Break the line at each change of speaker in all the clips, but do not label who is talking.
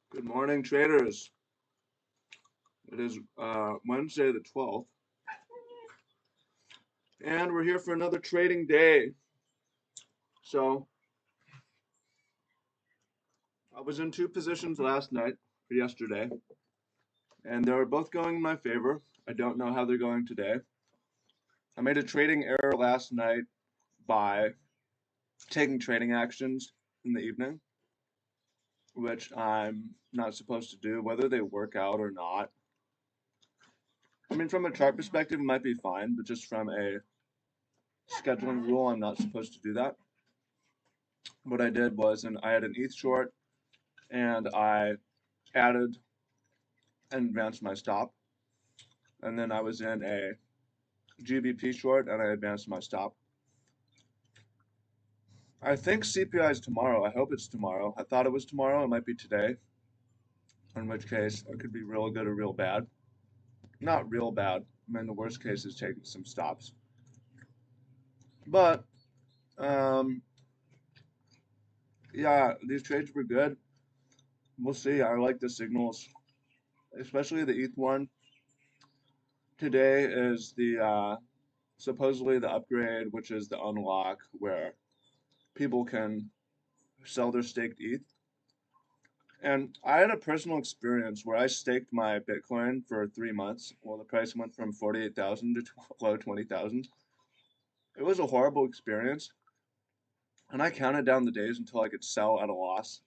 Good morning, traders. It is Wednesday the 12th, and we're here for another trading day. So, I was in two positions last night or yesterday, and they were both going in my favor. I don't know how they're going today. I made a trading error last night by taking trading actions in the evening, which I'm not supposed to do, whether they work out or not. I mean, from a chart perspective, it might be fine, but just from a scheduling rule, I'm not supposed to do that. What I did was, I had an ETH short, and I added and advanced my stop. And then I was in a GBP short and I advanced my stop. I think CPI is tomorrow. I hope it's tomorrow. I thought it was tomorrow. It might be today. In which case, it could be real good or real bad. Not real bad. I mean, the worst case is taking some stops. But, um, yeah, these trades were good. We'll see. I like the signals, especially the ETH one. Today is the supposedly the upgrade, which is the unlock where people can sell their staked ETH. And I had a personal experience where I staked my Bitcoin for 3 months while the price went from 48,000 to low 20,000. It was a horrible experience. And I counted down the days until I could sell at a loss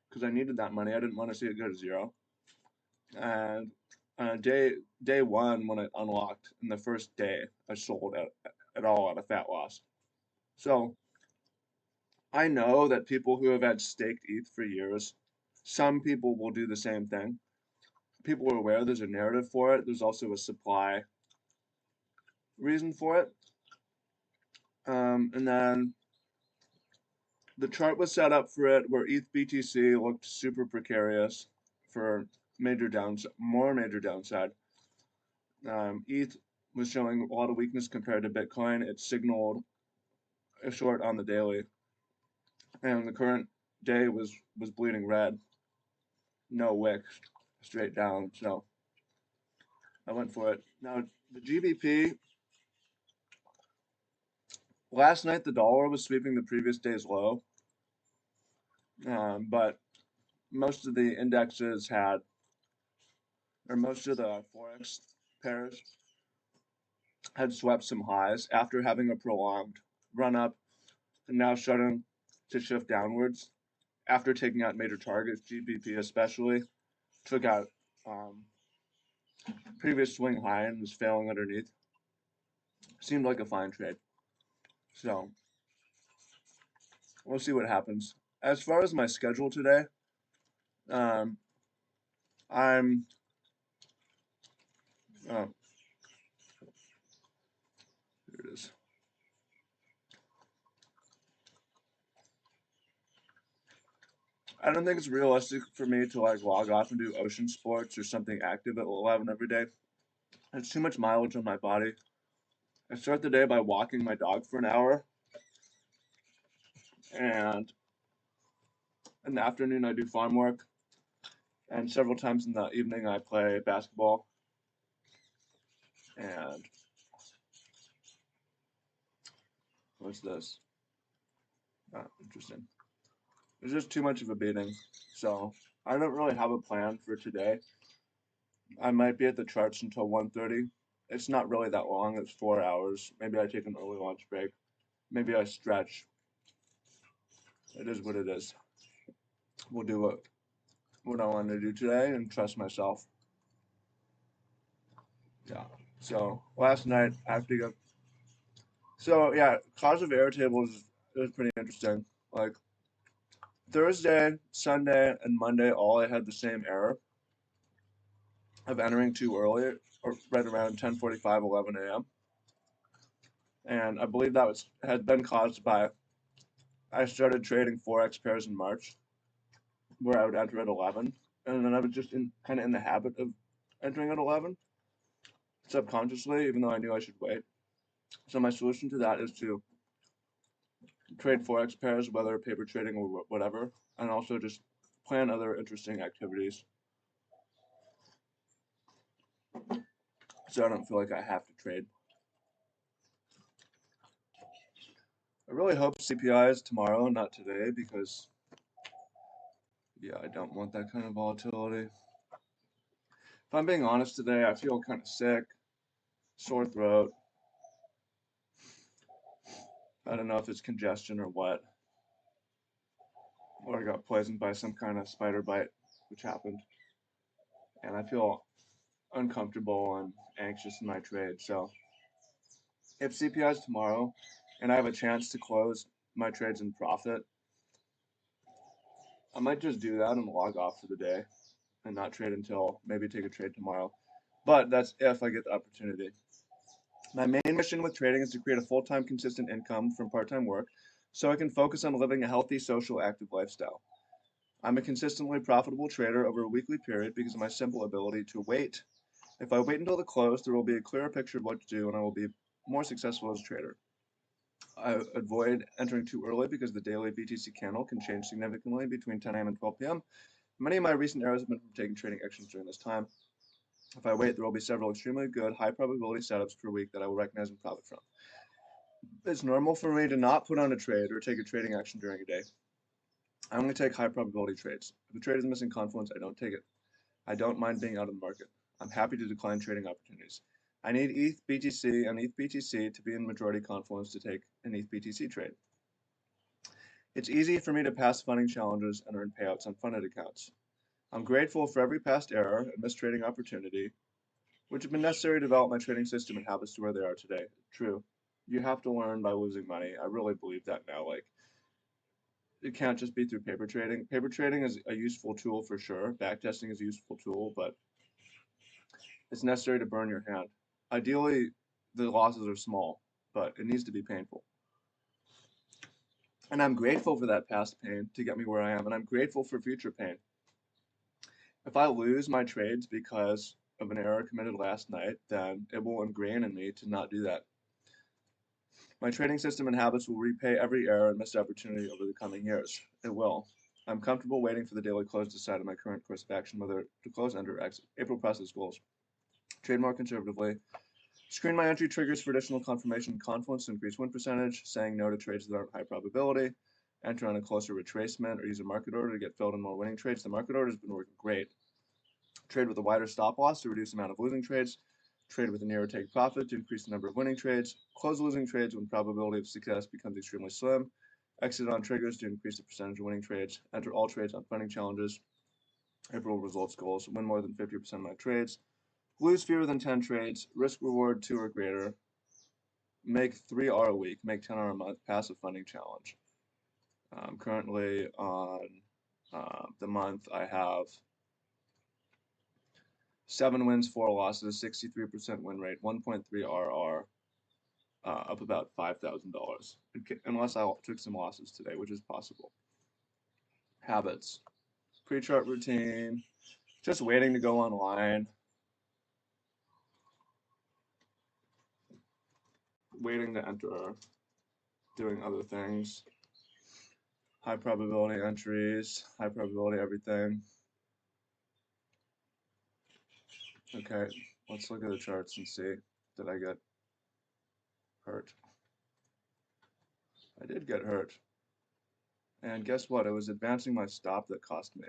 because I needed that money. I didn't want to see it go to zero. And day one, when it unlocked, in the first day, I sold at all at a fat loss. So I know that people who have had staked ETH for years, some people will do the same thing. People are aware there's a narrative for it. There's also a supply reason for it. And then the chart was set up for it where ETH BTC looked super precarious for major downside, more major downside. ETH was showing a lot of weakness compared to Bitcoin. It signaled a short on the daily, and the current day was bleeding red, no wick, straight down. So I went for it. Now the GBP. Last night the dollar was sweeping the previous day's low, but most of the indexes had, or most of the forex pairs had swept some highs after having a prolonged run up and now starting to shift downwards after taking out major targets. GBP especially took out previous swing high and was failing underneath. Seemed like a fine trade. So we'll see what happens. As far as my schedule today, um, I'm oh, here it is. I don't think it's realistic for me to like log off and do ocean sports or something active at 11 every day. It's too much mileage on my body. I start the day by walking my dog for an hour, and in the afternoon I do farm work, and several times in the evening I play basketball. And what's this? Interesting. It's just too much of a beating. So I don't really have a plan for today. I might be at the charts until 1:30. It's not really that long. It's 4 hours. Maybe I take an early lunch break. Maybe I stretch. It is what it is. We'll do what I want to do today and trust myself. Yeah. So last night I have to go. So yeah, cause of error table is pretty interesting. Like Thursday, Sunday, and Monday all I had the same error of entering too early or right around 10:45, 11 a.m. And I believe that had been caused by I started trading forex pairs in March where I would enter at 11, and then I was just kind of in the habit of entering at 11 subconsciously, even though I knew I should wait. So my solution to that is to trade forex pairs, whether paper trading or whatever, and also just plan other interesting activities so I don't feel like I have to trade. I really hope CPI is tomorrow, not today, because yeah, I don't want that kind of volatility. If I'm being honest today, I feel kind of sick, sore throat. I don't know if it's congestion or what, or I got poisoned by some kind of spider bite, which happened. And I feel uncomfortable and anxious in my trade. So if CPI is tomorrow and I have a chance to close my trades in profit, I might just do that and log off for the day and not trade until maybe take a trade tomorrow. But that's if I get the opportunity. My main mission with trading is to create a full-time consistent income from part-time work so I can focus on living a healthy, social, active lifestyle. I'm a consistently profitable trader over a weekly period because of my simple ability to wait. If I wait until the close, there will be a clearer picture of what to do and I will be more successful as a trader. I avoid entering too early because the daily BTC candle can change significantly between 10 a.m. and 12 p.m. Many of my recent errors have been from taking trading actions during this time. If I wait, there will be several extremely good, high probability setups per week that I will recognize and profit from. It's normal for me to not put on a trade or take a trading action during a day. I only take high probability trades. If a trade is missing confluence, I don't take it. I don't mind being out of the market. I'm happy to decline trading opportunities. I need ETH BTC and ETH BTC to be in majority confluence to take an ETH BTC trade. It's easy for me to pass funding challenges and earn payouts on funded accounts. I'm grateful for every past error and missed trading opportunity, which have been necessary to develop my trading system and habits to where they are today. True. You have to learn by losing money. I really believe that now. Like, it can't just be through paper trading. Paper trading is a useful tool for sure. Backtesting is a useful tool, but it's necessary to burn your hand. Ideally, the losses are small, but it needs to be painful. And I'm grateful for that past pain to get me where I am, and I'm grateful for future pain. If I lose my trades because of an error committed last night, then it will ingrain in me to not do that. My trading system and habits will repay every error and missed opportunity over the coming years. It will. I'm comfortable waiting for the daily close to decide on my current course of action, whether to close, enter, exit. April process goals. Trade more conservatively. Screen my entry triggers for additional confirmation and confluence to increase win percentage. Saying no to trades that aren't high probability. Enter on a closer retracement or use a market order to get filled in more winning trades. The market order has been working great. Trade with a wider stop loss to reduce the amount of losing trades. Trade with a narrow take profit to increase the number of winning trades. Close losing trades when probability of success becomes extremely slim. Exit on triggers to increase the percentage of winning trades. Enter all trades on funding challenges. April results goals. Win more than 50% of my trades. Lose fewer than 10 trades. Risk reward 2 or greater. Make 3R a week. Make 10R a month. Passive funding challenge. Currently on the month, I have 7 wins, 4 losses, 63% win rate, 1.3 RR, up about $5,000. Unless I took some losses today, which is possible. Habits. Pre-chart routine. Just waiting to go online. Waiting to enter. Doing other things. High probability entries. High probability everything. Okay, let's look at the charts and see. Did I get hurt? I did get hurt. And guess what? It was advancing my stop that cost me.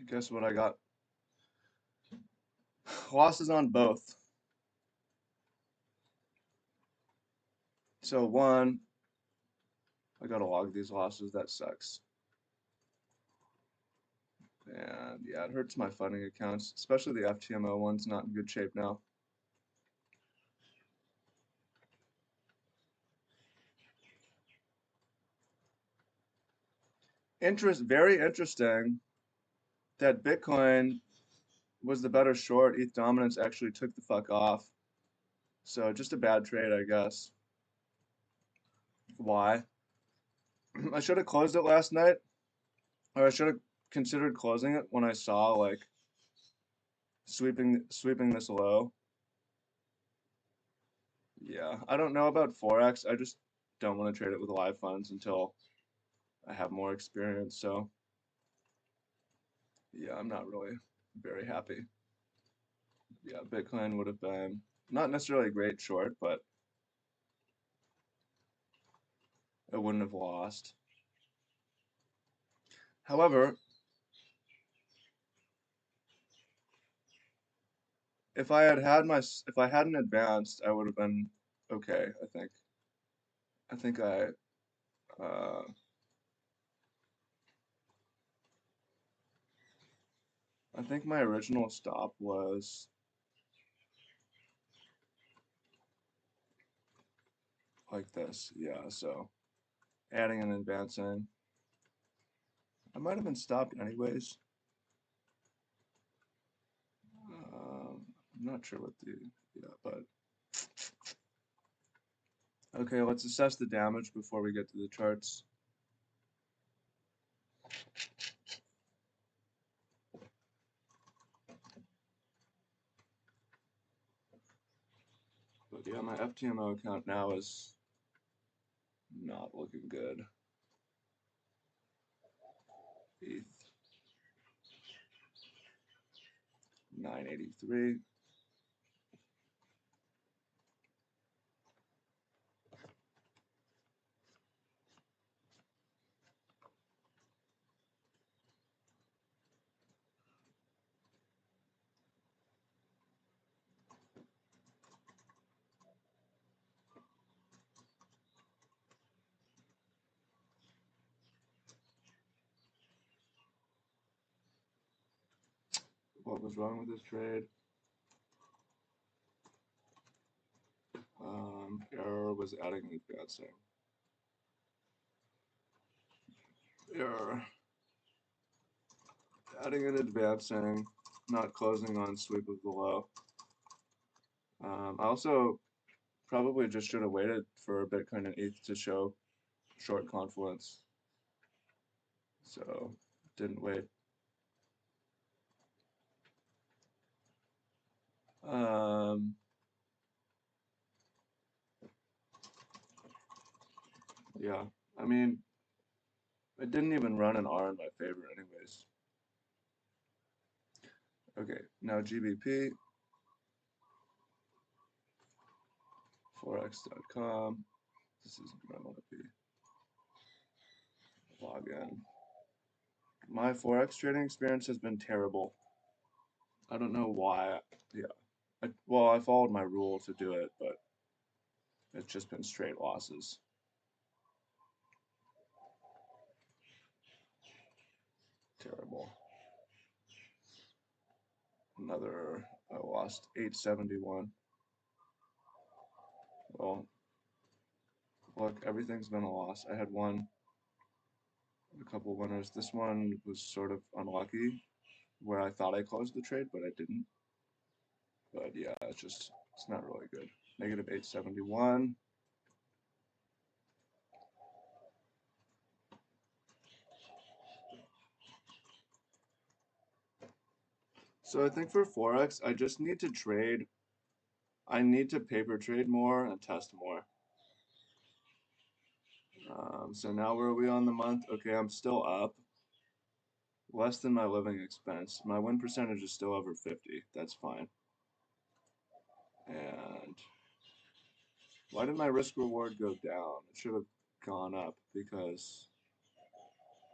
Guess what I got? Losses on both. So one, I gotta log these losses, that sucks. And yeah, it hurts my funding accounts, especially the FTMO one's not in good shape now. Very interesting that Bitcoin was the better short. ETH dominance actually took the fuck off. So just a bad trade, I guess. Why? I should have closed it last night, or I should have considered closing it when I saw like sweeping this low. Yeah, I don't know about Forex. I just don't want to trade it with live funds until I have more experience. So yeah, I'm not really very happy. Yeah, Bitcoin would have been not necessarily a great short, but it wouldn't have lost. However, if I hadn't advanced, I would have been okay, I think. I think uh I think my original stop was like this. Yeah, so adding and advancing. I might have been stopped anyways. I'm not sure what the, yeah, but okay, let's assess the damage before we get to the charts. But yeah, my FTMO account now is not looking good. ETH 983. What was wrong with this trade? Error was adding and advancing. Error. Adding and advancing, not closing on sweep of the low. I also probably just should have waited for Bitcoin and ETH to show short confluence. So didn't wait. Um, yeah, I mean, it didn't even run an R in my favor anyways. Okay, now GBP, forex.com. This isn't where I want to be. Log in. My forex trading experience has been terrible. I don't know why. Yeah. Well, I followed my rule to do it, but it's just been straight losses. Terrible. I lost 871. Well, look, everything's been a loss. I had a couple winners. This one was sort of unlucky, where I thought I closed the trade, but I didn't. But yeah, it's not really good. Negative 871. So I think for Forex, I just need to trade. I need to paper trade more and test more. So now where are we on the month? Okay, I'm still up. Less than my living expense. My win percentage is still over 50. That's fine. And why did my risk reward go down? It should have gone up because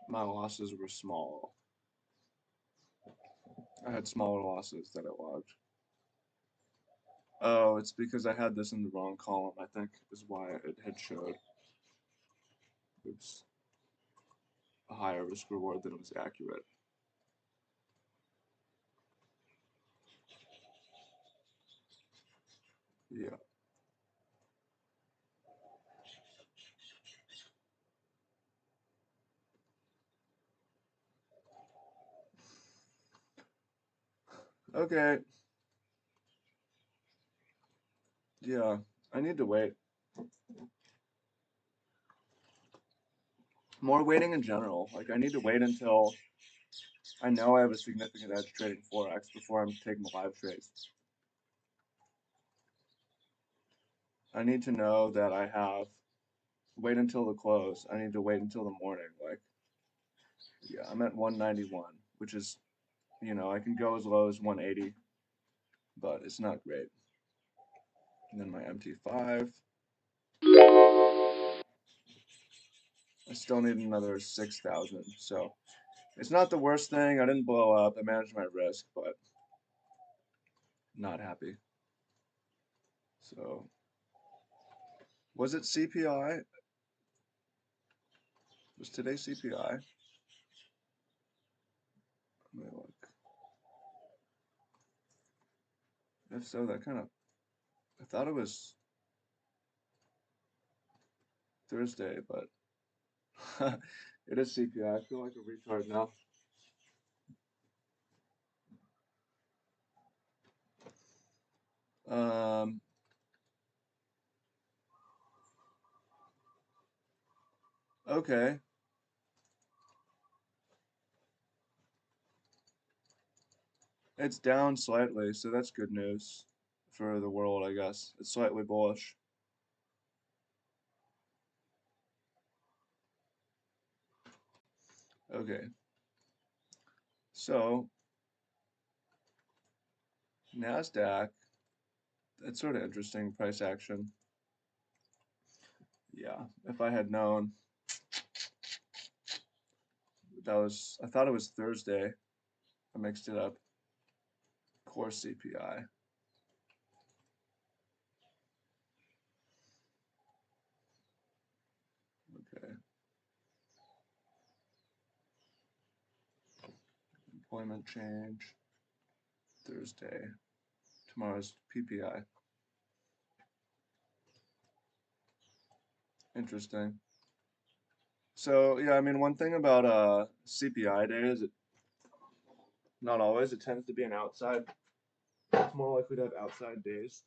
my losses were small. I had smaller losses that I logged. Oh, it's because I had this in the wrong column, I think, is why it had showed. Oops. A higher risk reward than was accurate. Yeah. Okay. Yeah. I need to wait. More waiting in general. Like, I need to wait until I know I have a significant edge trading Forex before I'm taking live trades. I need to know that I have wait until the close. I need to wait until the morning. Like, yeah, I'm at 191, which is, I can go as low as 180, but it's not great. And then my MT5, I still need another 6,000. So it's not the worst thing. I didn't blow up. I managed my risk, but not happy. So was it CPI? Was today CPI? Let me look. If so, that kind of, I thought it was Thursday, but it is CPI. I feel like a retard now. Um, okay. It's down slightly, so that's good news for the world, I guess. It's slightly bullish. Okay. So, NASDAQ, that's sort of interesting price action. Yeah, if I had known I thought it was Thursday. I mixed it up. Core CPI. Okay. Employment change. Thursday. Tomorrow's PPI. Interesting. So, yeah, I mean, one thing about CPI day is not always, it tends to be an outside. It's more likely to have outside days,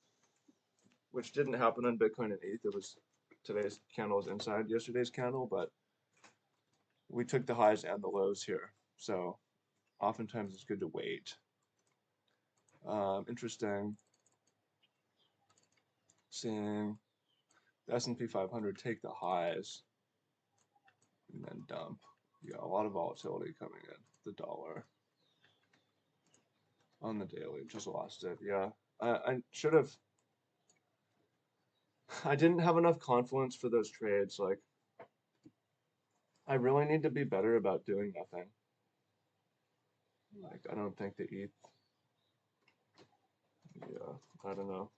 which didn't happen on Bitcoin and ETH. It was today's candle was inside yesterday's candle, but we took the highs and the lows here. So oftentimes it's good to wait. Interesting seeing the S&P 500 take the highs and then dump. Yeah, a lot of volatility coming in. The dollar on the daily just lost it. Yeah, I should have. I didn't have enough confluence for those trades. Like, I really need to be better about doing nothing. Like, I don't think the ETH. Yeah, I don't know.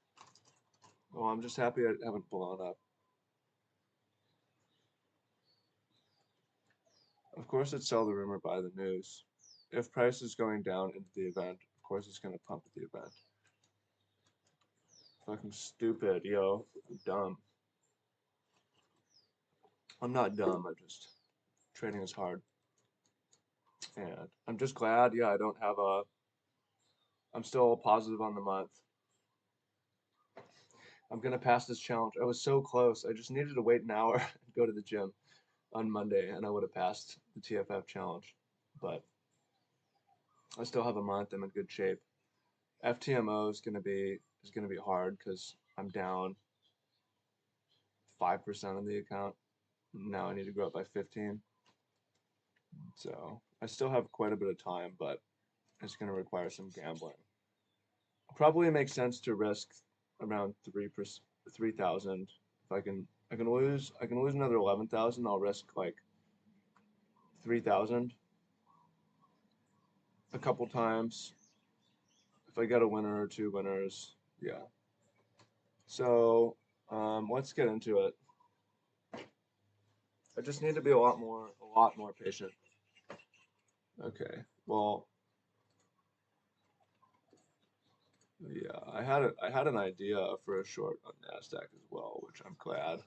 Well, I'm just happy I haven't blown up. Of course, it's sell the rumor, buy the news. If price is going down into the event, of course it's gonna pump at the event. Fucking stupid, yo. I'm dumb. I'm not dumb. I just trading is hard, and I'm just glad. Yeah, I don't have a. I'm still positive on the month. I'm gonna pass this challenge. I was so close. I just needed to wait an hour and go to the gym on Monday, and I would have passed the TFF challenge. But I still have a month. I'm in good shape. FTMO is gonna be hard because I'm down 5% on the account. Now I need to grow up by 15. So I still have quite a bit of time, but it's gonna require some gambling. Probably makes sense to risk around 3,000. If I can lose another 11,000. I'll risk like 3,000 a couple times. If I get a winner or two winners, yeah. So let's get into it. I just need to be a lot more patient. Okay. Well, yeah, I had an idea for a short on Nasdaq as well, which I'm glad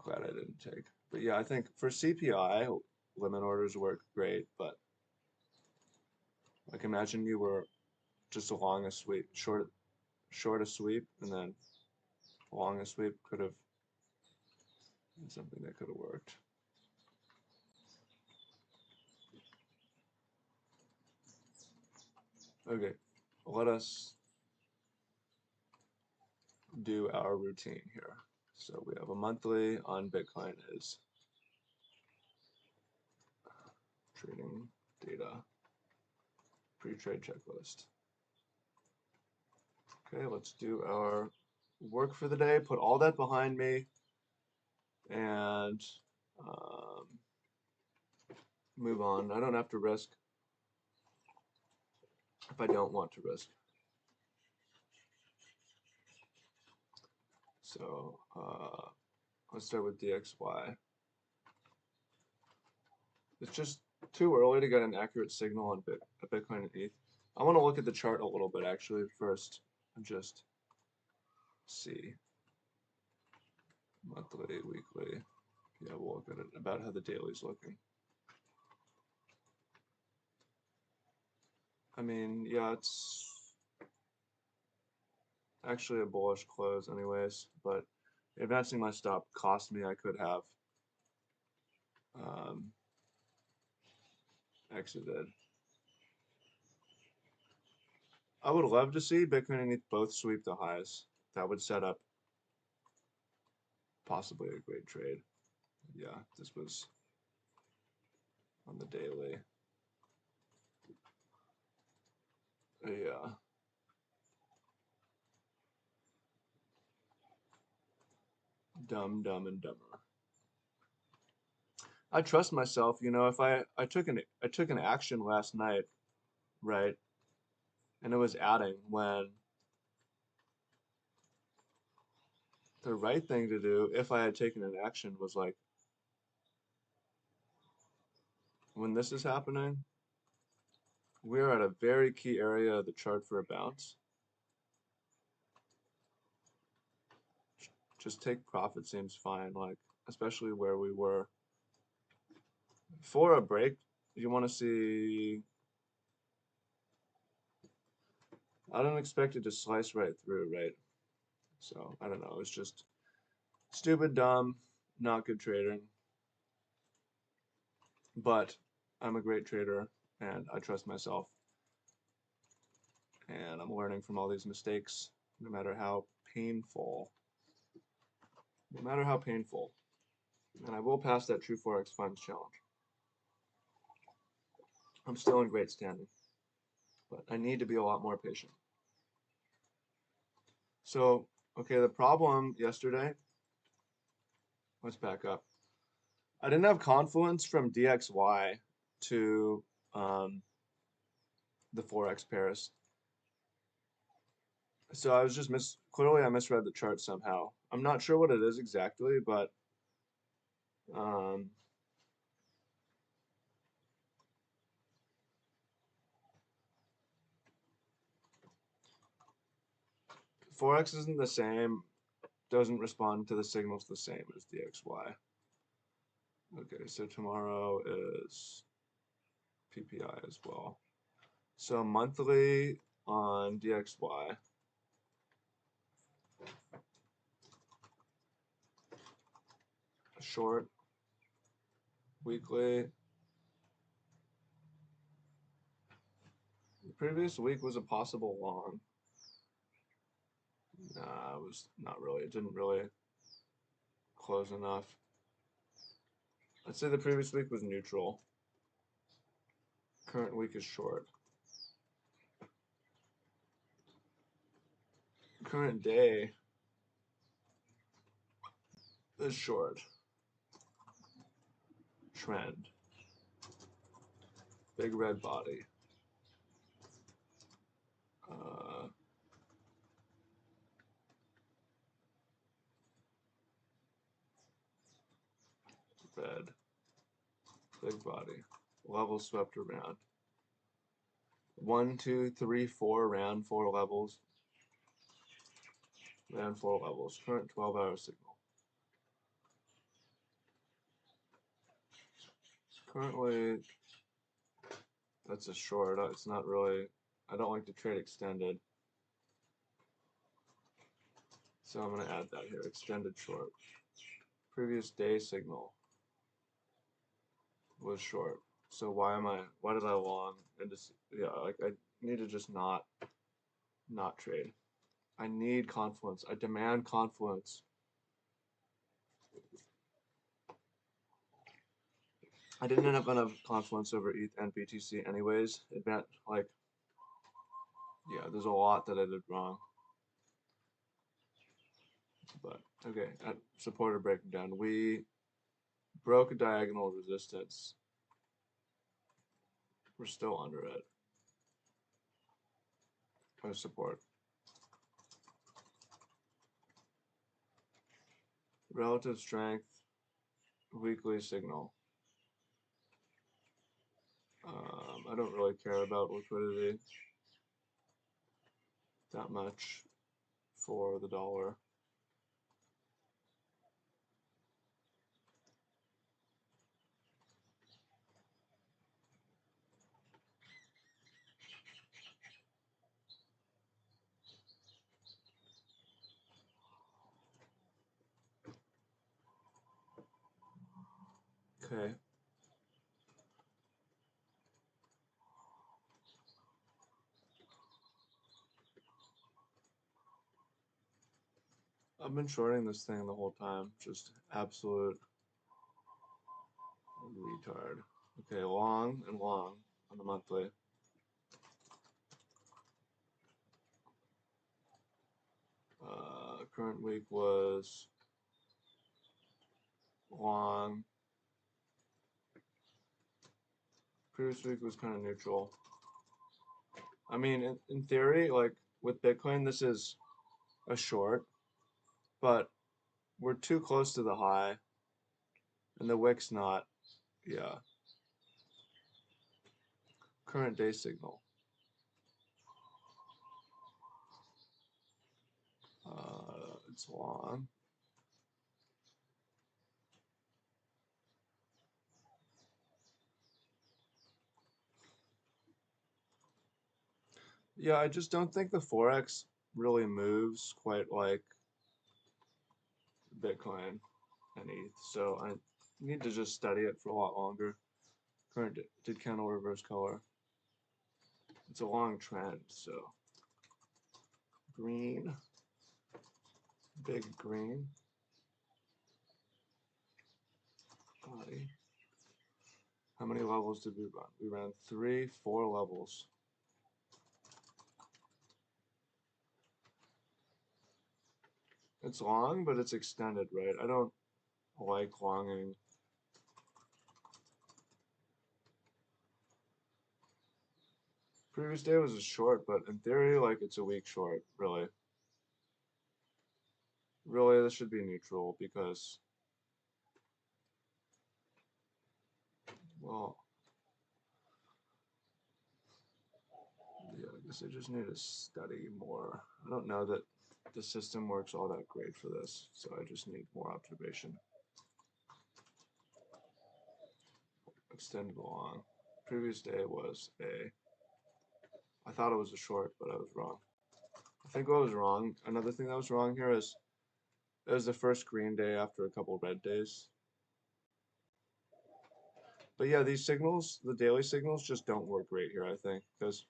I didn't take. But yeah, I think for CPI, limit orders work great, but like imagine you were just along a sweep, short a sweep, and then long a sweep could have been something that could have worked. Okay, let us do our routine here. So we have a monthly on Bitcoin is trading data, pre-trade checklist. Okay, let's do our work for the day, put all that behind me, and move on. I don't have to risk if I don't want to risk. So let's start with DXY. It's just too early to get an accurate signal on Bitcoin and ETH. I want to look at the chart a little bit actually first and just see monthly, weekly. Yeah, we'll look at it about how the daily's looking. I mean, yeah, it's actually a bullish close anyways, but advancing my stop cost me. I could have exited. I would love to see Bitcoin and ETH both sweep the highs. That would set up possibly a great trade. Yeah, this was on the daily. Yeah. Dumb and dumber. I trust myself, you know, if I took an action last night, right? And it was adding when the right thing to do, if I had taken an action, was like when this is happening, we're at a very key area of the chart for a bounce. Just take profit seems fine, like especially where we were. For a break, you want to see. I don't expect it to slice right through, right? So I don't know. It's just stupid, dumb, not good trading. But I'm a great trader and I trust myself. And I'm learning from all these mistakes, no matter how painful. No matter how painful. And I will pass that True Forex Funds challenge. I'm still in great standing, but I need to be a lot more patient. So, okay, the problem yesterday, let's back up. I didn't have confluence from DXY to the Forex pairs. So I was just clearly I misread the chart somehow. I'm not sure what it is exactly, but Forex isn't the same, doesn't respond to the signals the same as DXY. Okay, so tomorrow is PPI as well. So monthly on DXY. Short. Weekly. The previous week was a possible long. Nah, it was not really. It didn't really close enough. I'd say the previous week was neutral. Current week is short. Current day is short. Trend. Big red body. Red. Big body. Level swept around. 1, 2, 3, 4 round 4 levels. Round 4 levels. Current 12-hour signal. Currently, that's a short. It's not really. I don't like to trade extended. So I'm going to add that here. Extended short. Previous day signal was short. So why did I long? And just, yeah, like I need to just not trade. I need confluence. I demand confluence. I didn't end up on a confluence over ETH and BTC anyways. It meant like, yeah, there's a lot that I did wrong. But okay, at supporter breakdown, we broke a diagonal resistance. We're still under it. As support. Relative strength, weekly signal. I don't really care about liquidity that much for the dollar. Okay. I've been shorting this thing the whole time. Just absolute retard. Okay, long and long on the monthly. Current week was long. Previous week was kind of neutral. I mean, in theory, like with Bitcoin, this is a short, but we're too close to the high, and the wick's not. Yeah. Current day signal. It's long. Yeah, I just don't think the Forex really moves quite like Bitcoin and ETH, so I need to just study it for a lot longer. Current did candle reverse color. It's a long trend, so green, big green, body. How many levels did we run? We ran 3, 4 levels. It's long, but it's extended, right? I don't like longing. Previous day was a short, but in theory, like it's a week short, really. Really, this should be neutral because, well, yeah, I guess I just need to study more. I don't know that the system works all that great for this, so I just need more observation. Extended long. Previous day was I thought it was a short, but I was wrong. I think what was wrong, another thing that was wrong here is it was the first green day after a couple red days. But yeah, these signals, the daily signals just don't work great here, I think, because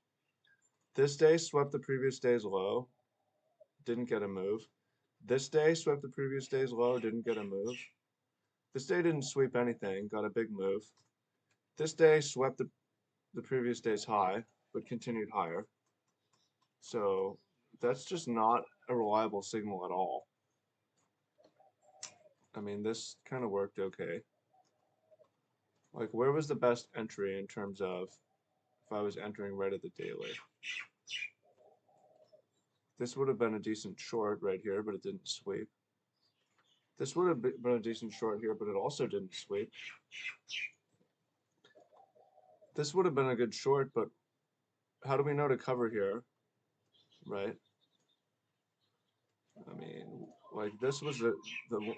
this day swept the previous day's low, didn't get a move. This day swept the previous day's low, didn't get a move. This day didn't sweep anything, got a big move. This day swept the previous day's high, but continued higher. So that's just not a reliable signal at all. I mean, this kind of worked okay. Like, where was the best entry in terms of if I was entering right at the daily? This would have been a decent short right here, but it didn't sweep. This would have been a decent short here, but it also didn't sweep. This would have been a good short, but how do we know to cover here, right? I mean, like this was the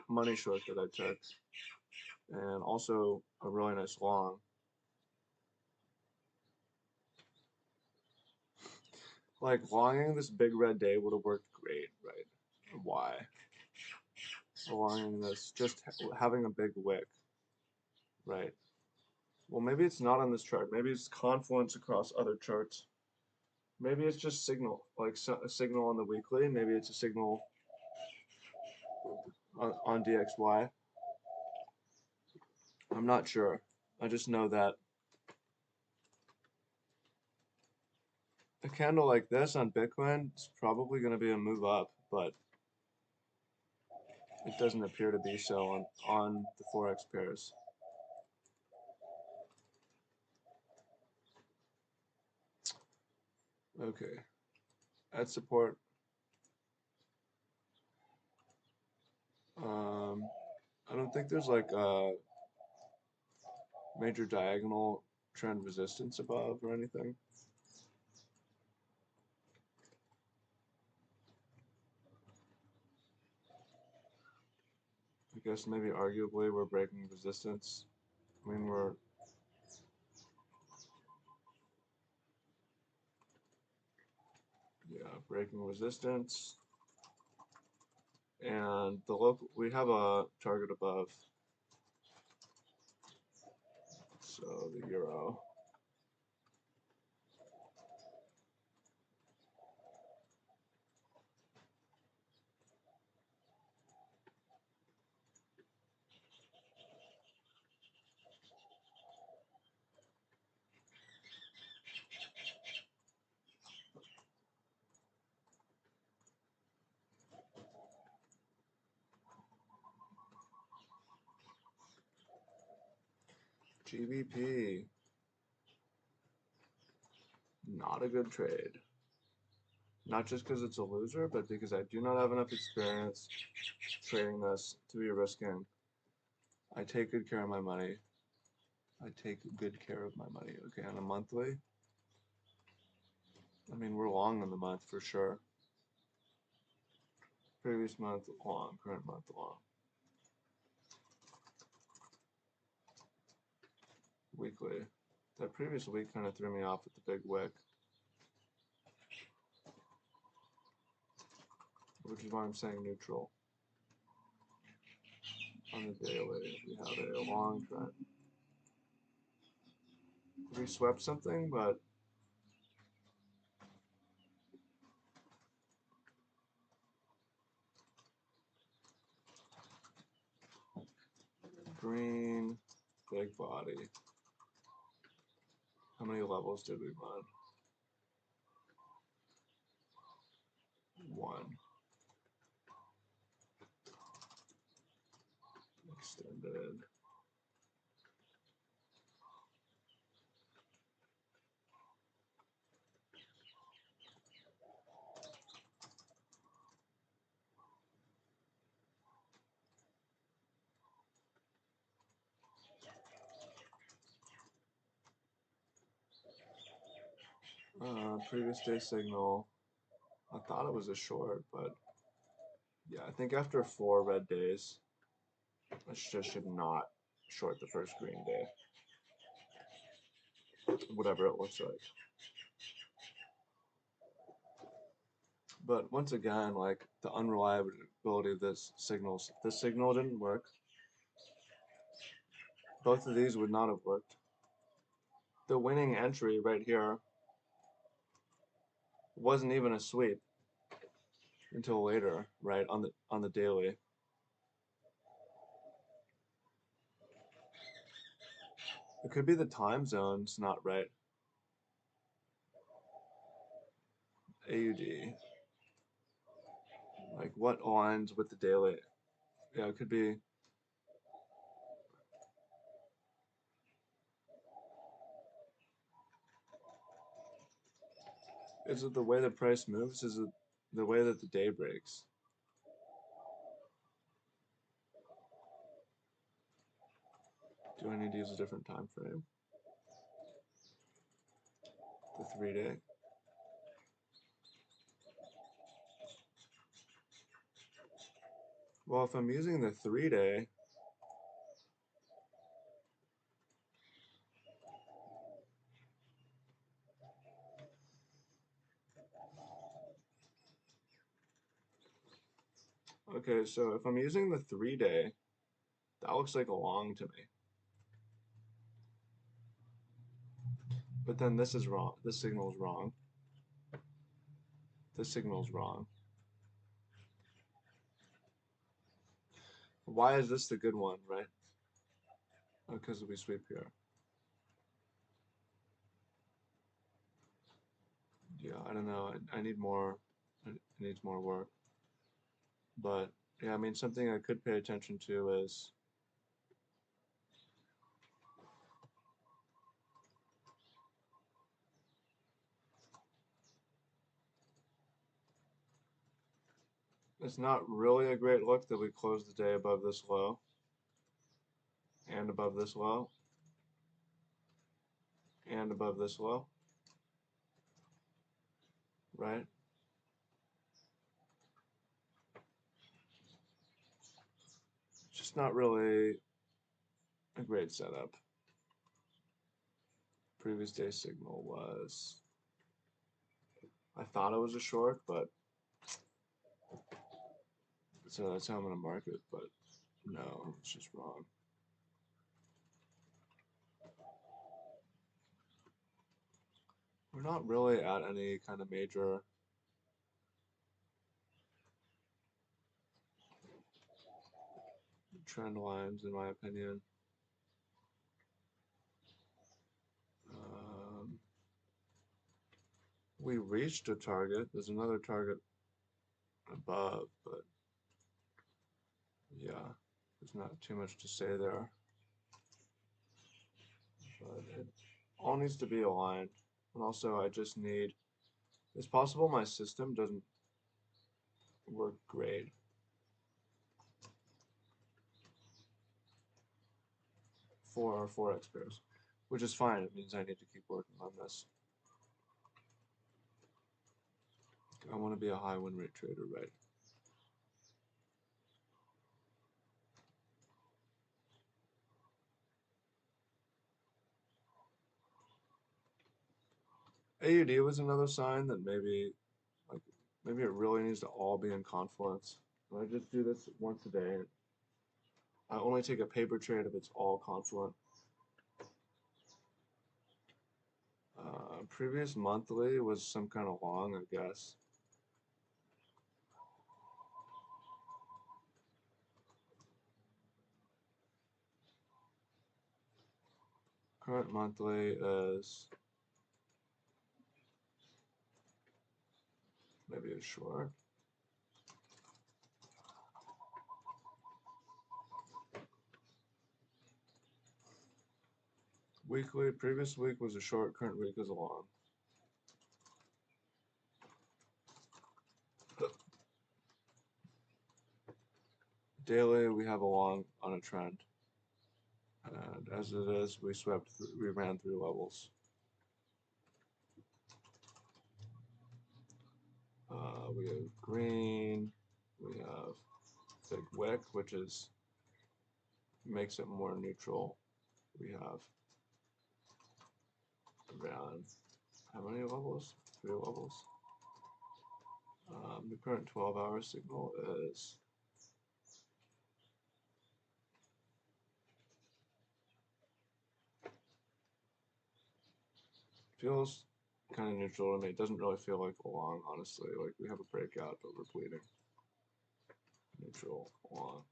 money short that I took, and also a really nice long. Like longing this big red day would have worked great, right? Why? Longing this, just having a big wick, right? Well, maybe it's not on this chart. Maybe it's confluence across other charts. Maybe it's just signal, like a signal on the weekly. Maybe it's a signal on DXY. I'm not sure. I just know that a candle like this on Bitcoin is probably going to be a move up, but it doesn't appear to be so on the Forex pairs. Okay, at support, I don't think there's like a major diagonal trend resistance above or anything. I guess maybe arguably we're breaking resistance. I mean, we're breaking resistance, and the local we have a target above. So the euro. GBP. Not a good trade. Not just because it's a loser, but because I do not have enough experience trading this to be risking. I take good care of my money. I take good care of my money. Okay, on a monthly. I mean, we're long on the month for sure. Previous month long, current month long. Weekly. That previous week kind of threw me off with the big wick, which is why I'm saying neutral. On the daily, we have a long trend. We swept something, but green, big body. How many levels did we run? One. Extended. Previous day signal. I thought it was a short, but yeah, I think after 4 red days, I just should not short the first green day. Whatever it looks like. But once again, like the unreliability of this signal didn't work. Both of these would not have worked. The winning entry right here wasn't even a sweep until later, right, on the daily. It could be the time zone's not right. AUD. Like what aligns with the daily? Yeah, it could be. Is it the way the price moves? Is it the way that the day breaks? Do I need to use a different time frame? The 3-day? Well, if I'm using the 3-day, okay, so if I'm using the 3-day, that looks like a long to me. But then this is wrong. This signal is wrong. This signal is wrong. Why is this the good one, right? Because we sweep here. Yeah, I don't know. I need more. It needs more work. But yeah, I mean, something I could pay attention to is it's not really a great look that we close the day above this low and above this low and above this low, right? It's just not really a great setup. Previous day signal was, I thought it was a short, but so that's how I'm gonna mark it, but no, it's just wrong. We're not really at any kind of major trend lines, in my opinion. Um, we reached a target. There's another target above, but yeah, there's not too much to say there. But it all needs to be aligned. And also, I just need, it's possible my system doesn't work great for our Forex pairs, which is fine. It means I need to keep working on this. I want to be a high win rate trader, right? AUD was another sign that like, maybe it really needs to all be in confluence. And I just do this once a day. I only take a paper trade if it's all confluent. Previous monthly was some kind of long, I guess. Current monthly is maybe a short. Weekly, previous week was a short, current week is a long. Daily, we have a long on a trend. And as it is, we ran through levels. We have green, we have big wick, which makes it more neutral. We have around how many levels? 3 levels. The current 12-hour signal is feels kind of neutral to me. It doesn't really feel like a long, honestly. Like we have a breakout, but we're bleeding. Neutral, long.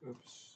Oops.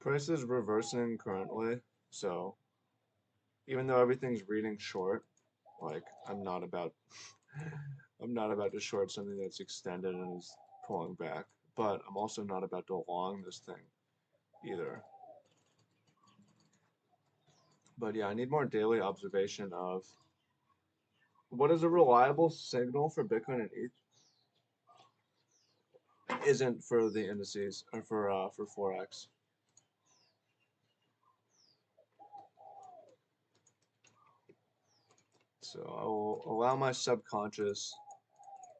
Price is reversing currently, so even though everything's reading short, like I'm not about I'm not about to short something that's extended and is pulling back, but I'm also not about to long this thing either. But yeah, I need more daily observation of what is a reliable signal for Bitcoin and ETH isn't for the indices or for Forex. So I will allow my subconscious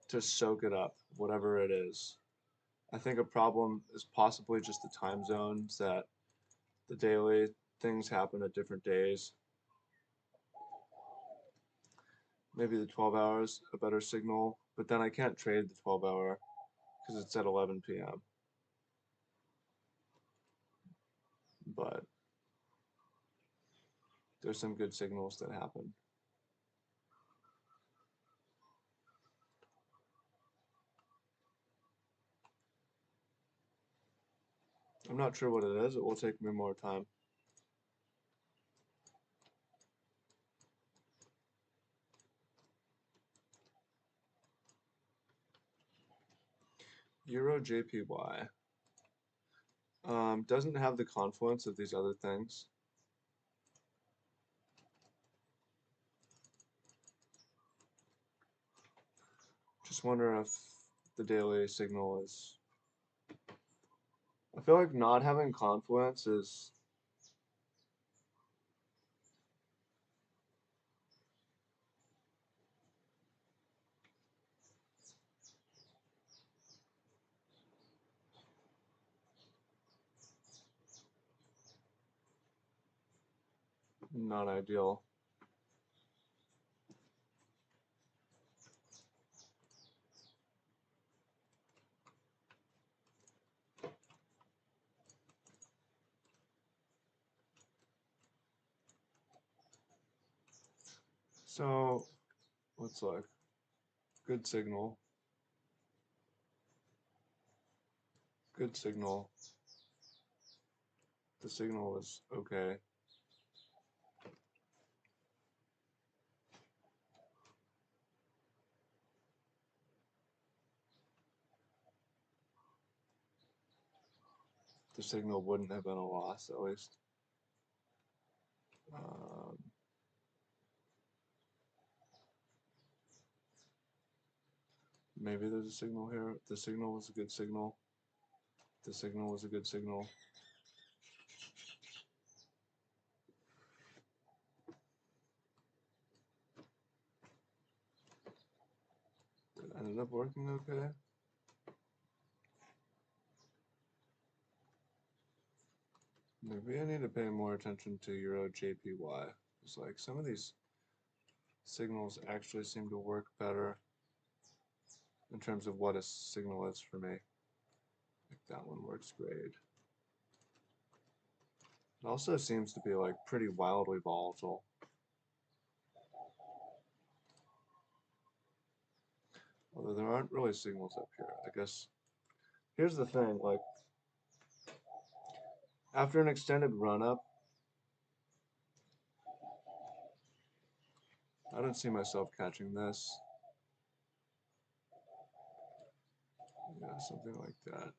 to soak it up, whatever it is. I think a problem is possibly just the time zones that the daily things happen at different days. Maybe the 12 hours a better signal, but then I can't trade the 12 hour because it's at 11 p.m. But there's some good signals that happen. I'm not sure what it is. It will take me more time. Euro JPY doesn't have the confluence of these other things. Just wonder if the daily signal is. I feel like not having confluence is. Not ideal. So, what's like good signal? Good signal. The signal is okay. The signal wouldn't have been a loss, at least. Um, Maybe there's a signal here. The signal was a good signal. The signal was a good signal. It ended up working okay. Maybe I need to pay more attention to Euro JPY. It's like some of these signals actually seem to work better in terms of what a signal is for me. Like that one works great. It also seems to be like pretty wildly volatile. Although there aren't really signals up here. I guess here's the thing, like after an extended run up, I don't see myself catching this. Yeah, something like that.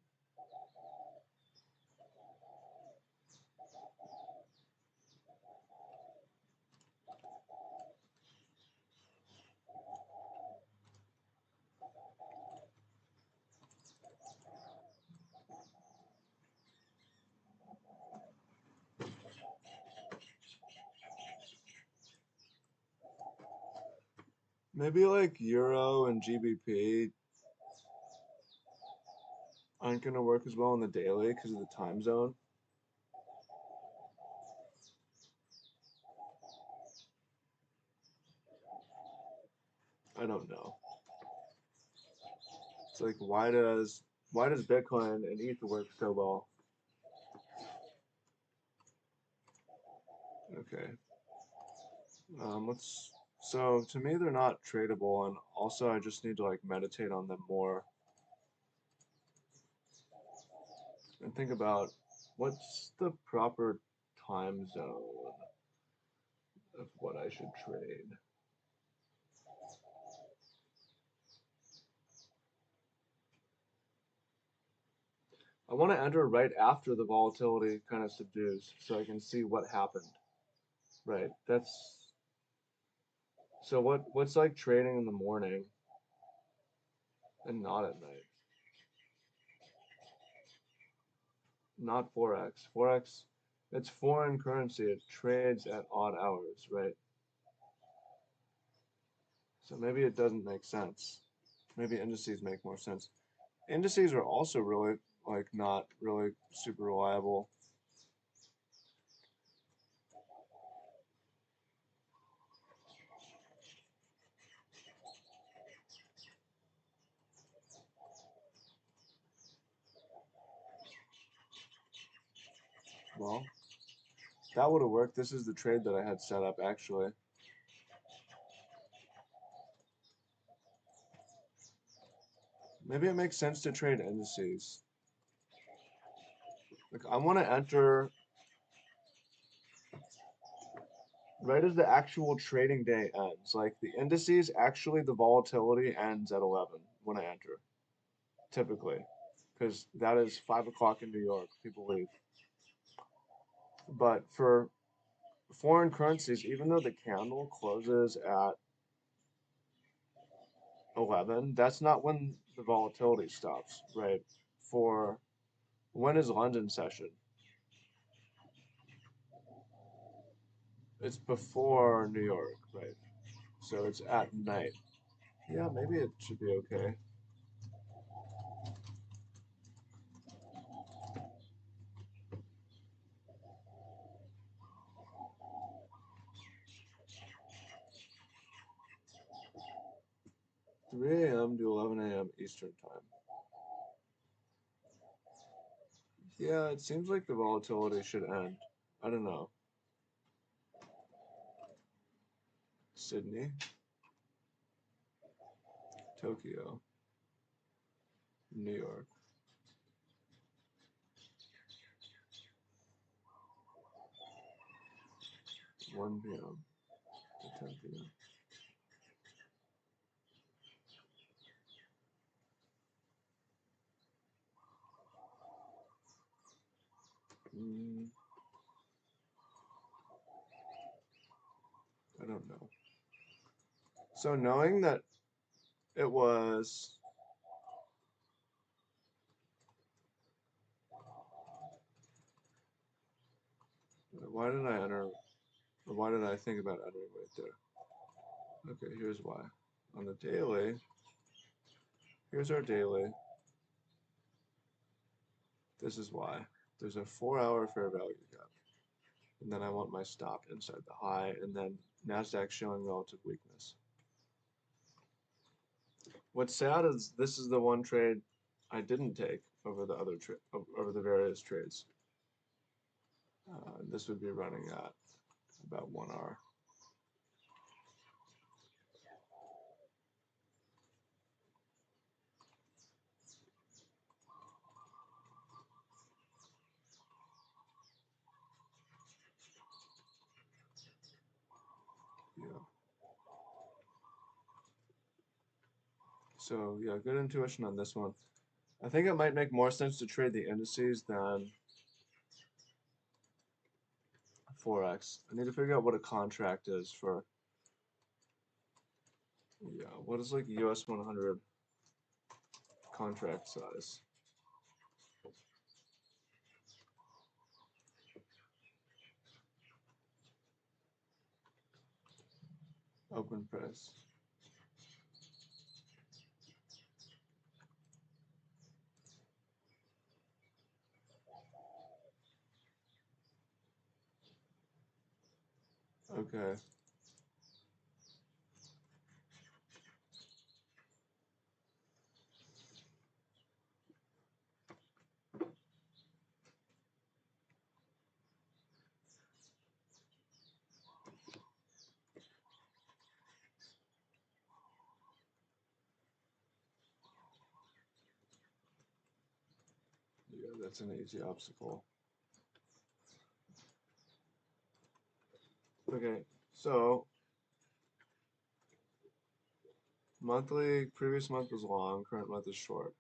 Maybe like Euro and GBP aren't going to work as well on the daily because of the time zone. I don't know. It's like why does Bitcoin and Ether work so well? Okay. Let's. So to me, they're not tradable, and also I just need to like meditate on them more and think about what's the proper time zone of what I should trade. I want to enter right after the volatility kind of subdues so I can see what happened. Right. That's so what's like trading in the morning and not at night. Not Forex. Forex, it's foreign currency. It trades at odd hours, right? So maybe it doesn't make sense. Maybe indices make more sense. Indices are also really like not really super reliable. Well, that would have worked. This is the trade that I had set up actually. Maybe it makes sense to trade indices. Like I want to enter right as the actual trading day ends. Like the indices, actually the volatility ends at 11 when I enter, typically, because that is 5 o'clock in New York. People leave. But for foreign currencies, even though the candle closes at 11, that's not when the volatility stops, right? For when is London session? It's before New York, right? So it's at night. Yeah, maybe it should be okay. Three a.m. to 11 a.m. Eastern time. Yeah, it seems like the volatility should end. I don't know. Sydney, Tokyo, New York. 1 p.m. to 10 p.m. I don't know. So knowing that it was why did I enter or why did I think about entering right there? Okay, here's why. On the daily, here's our daily. This is why. There's a 4-hour fair value gap. And then I want my stop inside the high, and then NASDAQ showing relative weakness. What's sad is this is the one trade I didn't take over the other over the various trades. This would be running at about 1 hour. Yeah. So yeah, good intuition on this one. I think it might make more sense to trade the indices than Forex. I need to figure out what a contract is for, yeah, what is like US 100 contract size? Open price. Okay. Yeah, that's an easy obstacle. Okay, so monthly, previous month was long, current month is short.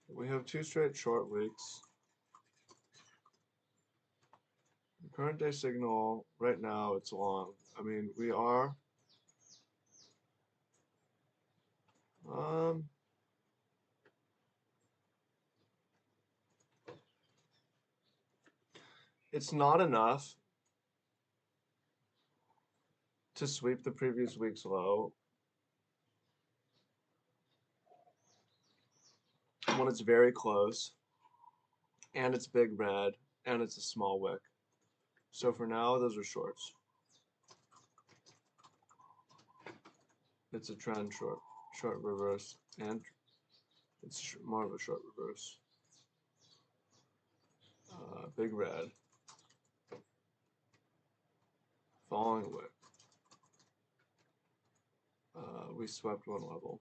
We have 2 straight short weeks. The current day signal, right now, it's long. I mean, we are, um,
It's not enough to sweep the previous week's low when it's very close and it's big red and it's a small wick. So for now, those are shorts. It's a trend short reverse, and it's more of a short reverse. Big red, falling wick. We swept one level.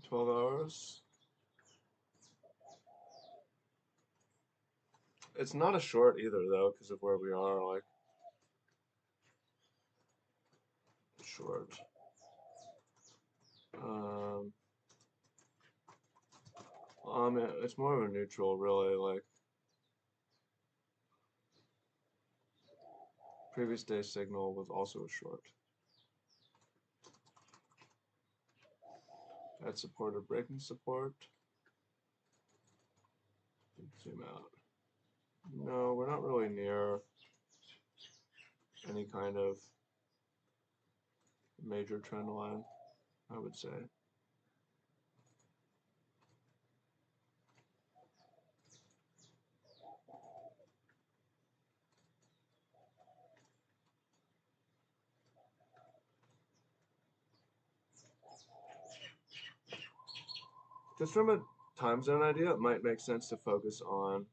12 hours. It's not a short either though, because of where we are. Like short. It's more of a neutral, really. Like previous day signal was also a short. At support or breaking support. Zoom out. No, we're not really near any kind of major trend line, I would say. Just from a time zone idea, it might make sense to focus on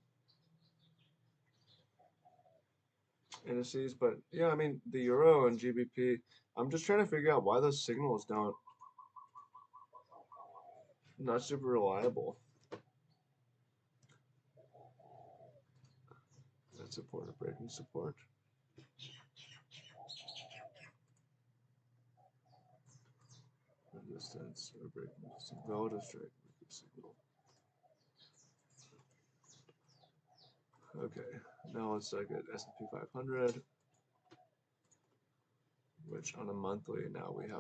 indices, but yeah, I mean, the euro and GBP, I'm just trying to figure out why those signals not super reliable. That support or breaking support. Resistance or breaking resistance. Relative strike signal. Okay, now let's look at S&P 500, which on a monthly now we've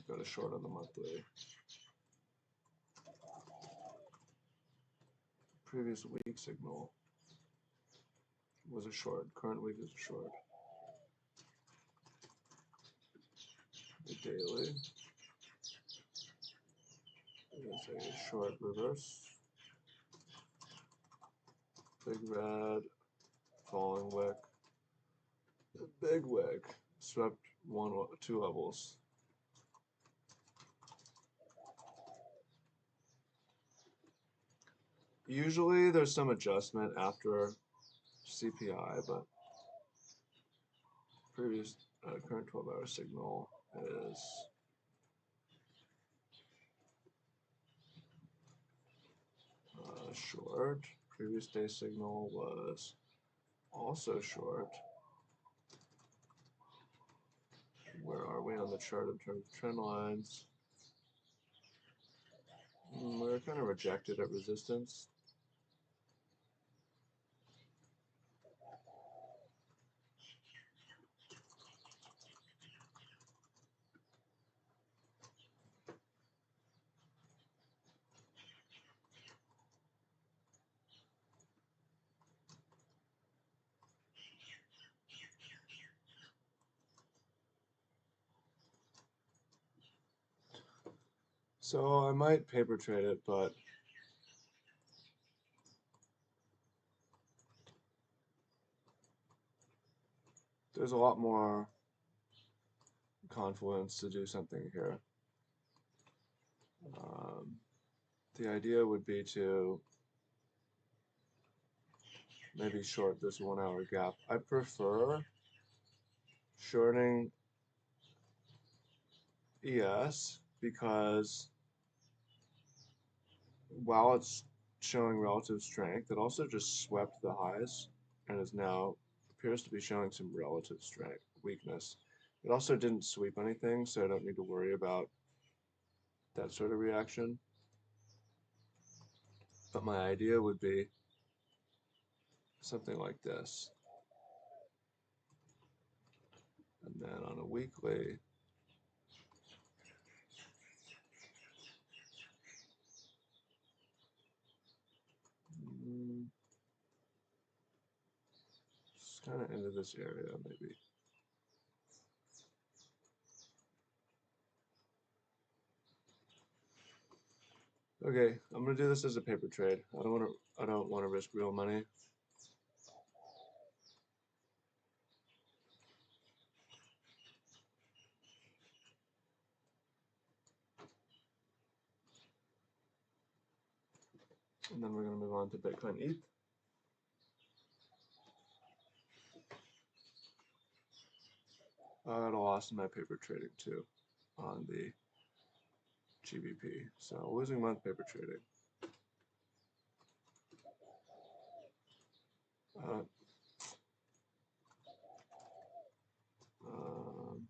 got a short on the monthly. Previous week signal was a short. Current week is a short. The daily is a short reverse. Big red, falling wick. The big wick swept two levels. Usually there's some adjustment after CPI, but previous current 12-hour signal is short. Previous day signal was also short. Where are we on the chart in terms of trend lines? We're kind of rejected at resistance. So I might paper trade it, but there's a lot more confluence to do something here. The idea would be to maybe short this 1 hour gap. I prefer shorting ES because while it's showing relative strength, it also just swept the highs and is now appears to be showing some relative strength weakness. It also didn't sweep anything, so I don't need to worry about that sort of reaction. But my idea would be something like this. And then on a weekly, kind of into this area, maybe. Okay, I'm gonna do this as a paper trade. I don't want to risk real money. And then we're gonna move on to Bitcoin ETH. I got a loss in my paper trading too on the GBP. So losing month paper trading. Uh, um,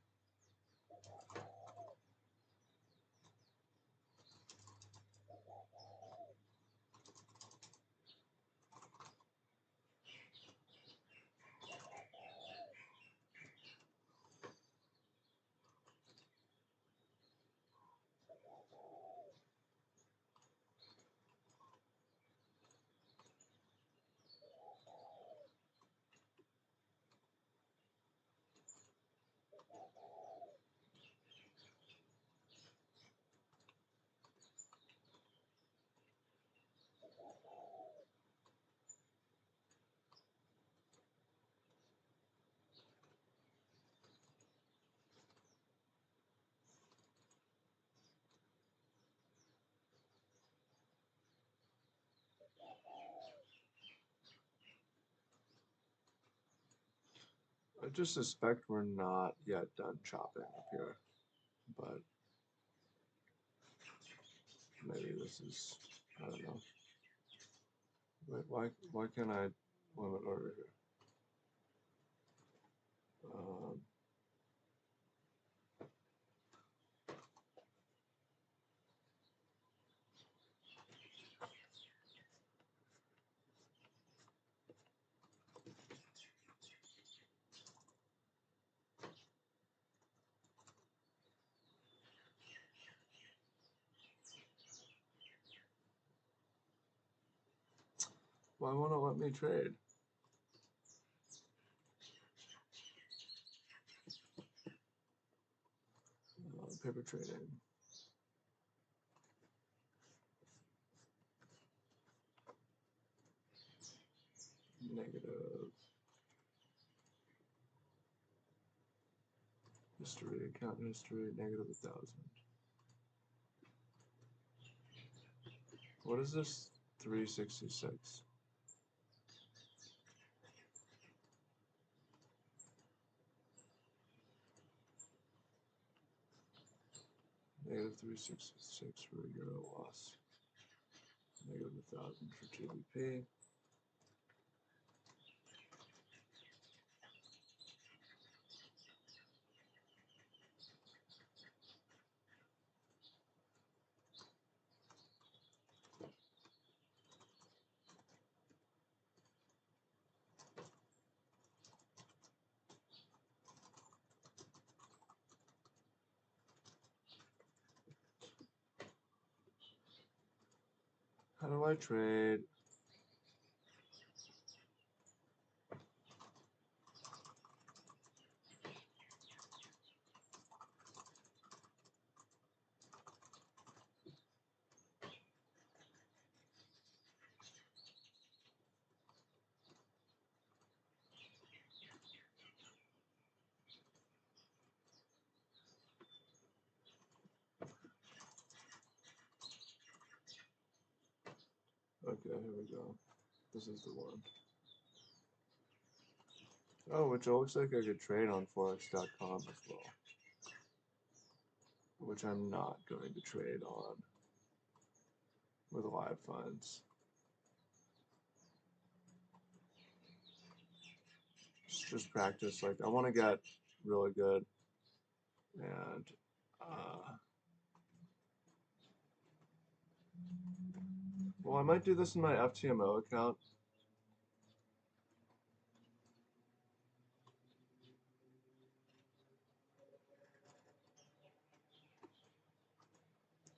I just suspect we're not yet done chopping up here, but maybe this is, I don't know. Wait, why can't I limit order here? Why won't it let me trade? Paper trading. Negative. History, account history, negative 1,000. What is this? 366. Negative 366 for a euro loss. Negative 1,000 for GBP. How do I trade? Okay, here we go. This is the one. Oh, which looks like I could trade on Forex.com as well. Which I'm not going to trade on with live funds. It's just practice. Like, I want to get really good. And, well, I might do this in my FTMO account.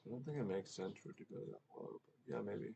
I don't think it makes sense for it to go that low, but yeah, maybe.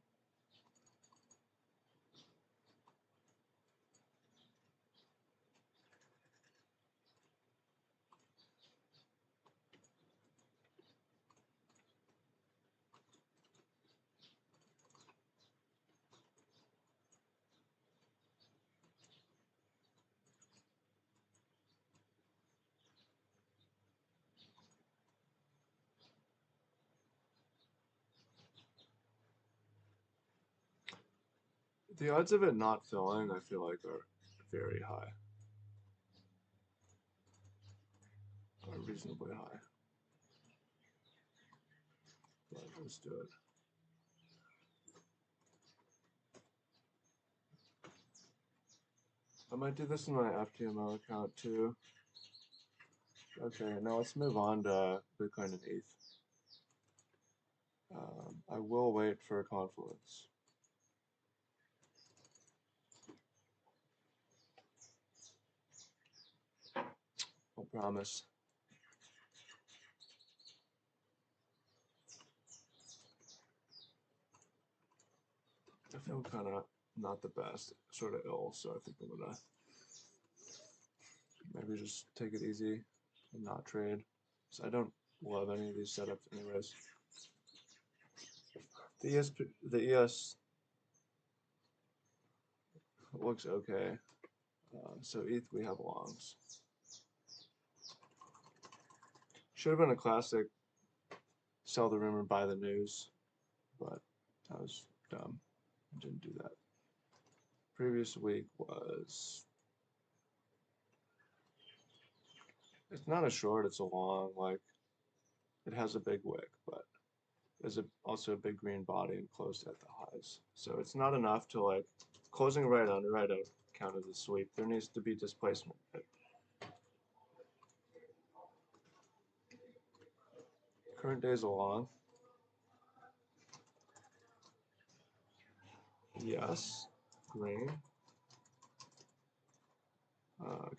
The odds of it not filling, I feel like, are very high. Are reasonably high. But let's do it. I might do this in my FTMO account too. Okay, now let's move on to Bitcoin and ETH. I will wait for a confluence. I'll promise. I feel kind of not the best, sort of ill, so I think I'm gonna maybe just take it easy and not trade. So I don't love any of these setups anyways. The ES looks okay. So ETH we have longs. Should have been a classic sell the rumor, buy the news, but that was dumb. Didn't do that. Previous week was, it's not a short, it's a long, like it has a big wick, but there's also a big green body and closed at the highs. So it's not enough to like closing right under, right out count as a sweep. There needs to be displacement. Current days are long. Yes, green.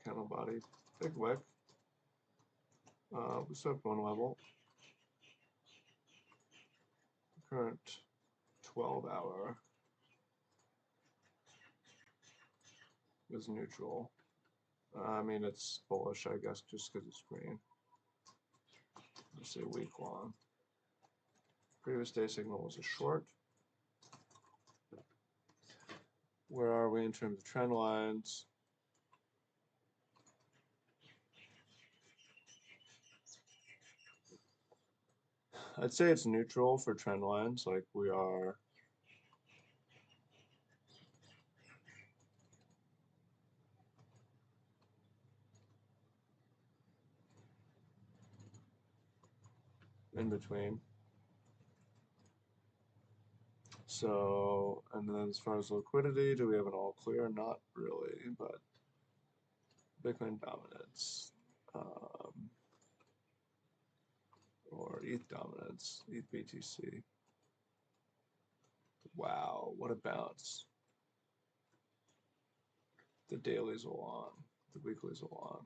Candle body, big wick. We swept one level. Current 12-hour is neutral. I mean, it's bullish, I guess, just because it's green. Let's say week long. Previous day signal was a short. Where are we in terms of trend lines? I'd say it's neutral for trend lines, like we are in between. So, and then as far as liquidity, do we have an all clear? Not really, but Bitcoin dominance, or ETH dominance, ETH BTC. Wow, what a bounce. The dailies are long, the weeklies are long.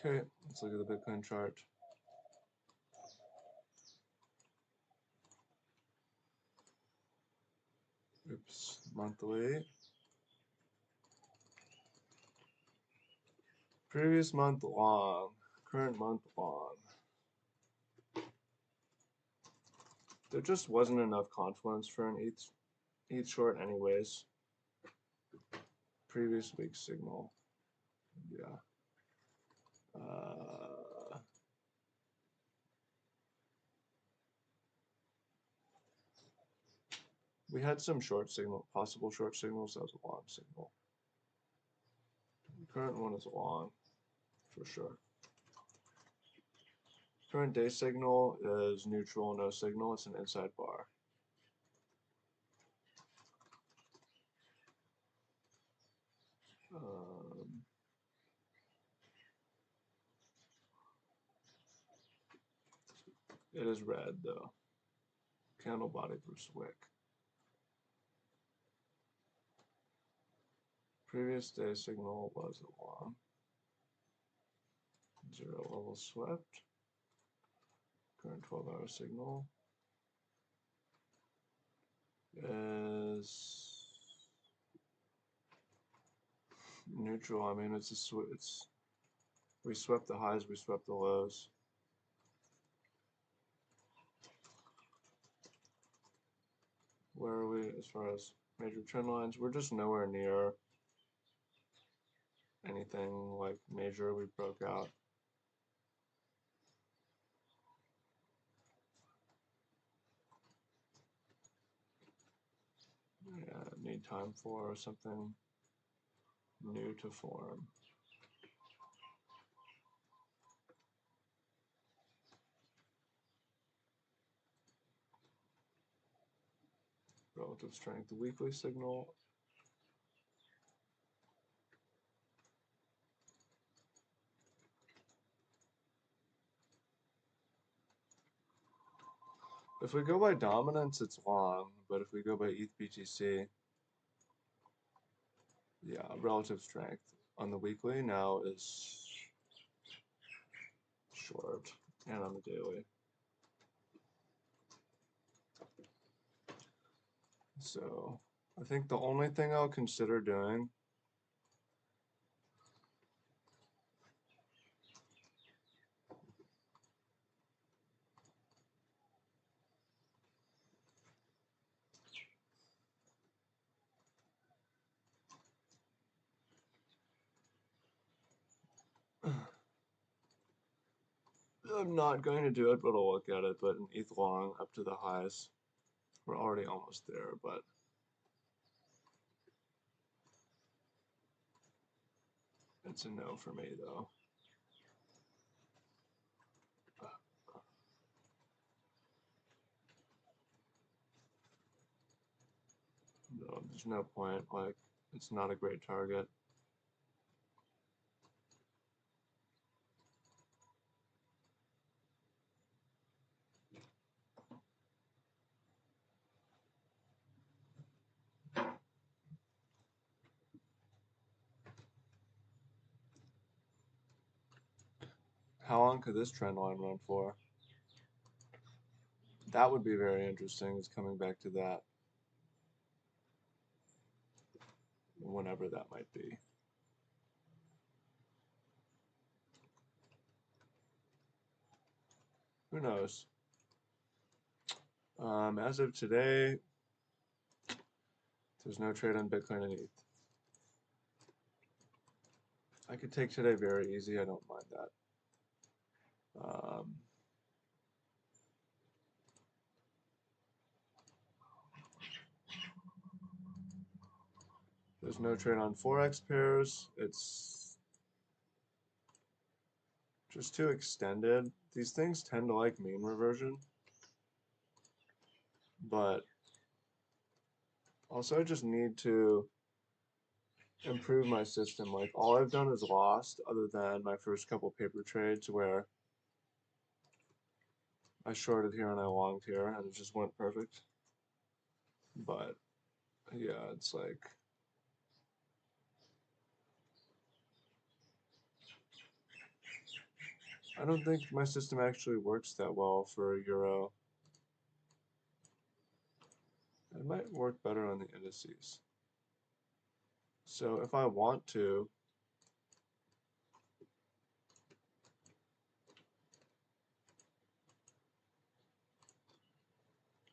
Okay, let's look at the Bitcoin chart. Oops, monthly. Previous month long, current month long. There just wasn't enough confluence for an ETH short anyways. Previous week's signal, yeah. We had some short signal, possible short signals. That was a long signal. The current one is long, for sure. Current day signal is neutral, no signal. It's an inside bar. It is red though. Candle body versus wick. Previous day signal was a long. 0 level swept. Current 12-hour signal is neutral. I mean, it's We swept the highs, we swept the lows. Where are we as far as major trend lines? We're just nowhere near anything like major. We broke out. Yeah, need time for something new to form. Relative strength, the weekly signal. If we go by dominance, it's long, but if we go by ETH BTC, yeah, relative strength on the weekly now is short, and on the daily. So I think the only thing I'll consider doing I'm not going to do it, but I'll look at it. But an ETH long up to the highs, we're already almost there, but it's a no for me though. No, there's no point. Like, it's not a great target. How long could this trend line run for? That would be very interesting, is coming back to that. Whenever that might be. Who knows? As of today, there's no trade on Bitcoin and ETH. I could take today very easy. I don't mind that. There's no trade on Forex pairs. It's just too extended. These things tend to like mean reversion. But also I just need to improve my system. Like, all I've done is lost, other than my first couple paper trades where I shorted here and I longed here and it just went perfect. But yeah, it's like, I don't think my system actually works that well for Euro. It might work better on the indices. So if I want to,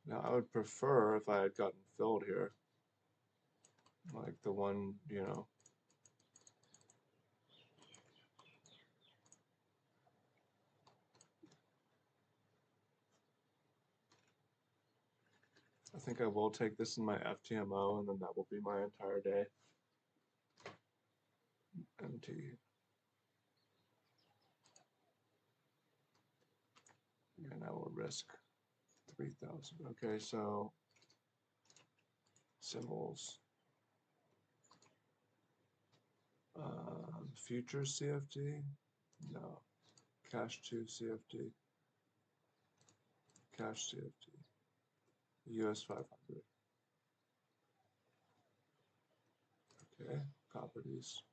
now I would prefer if I had gotten filled here, like the one, you know. I think I will take this in my FTMO, and then that will be my entire day. MT. And I will risk 3,000. Okay, so symbols. Future CFD? No. Cash 2 CFD. Cash CFD. US 500. Okay, properties.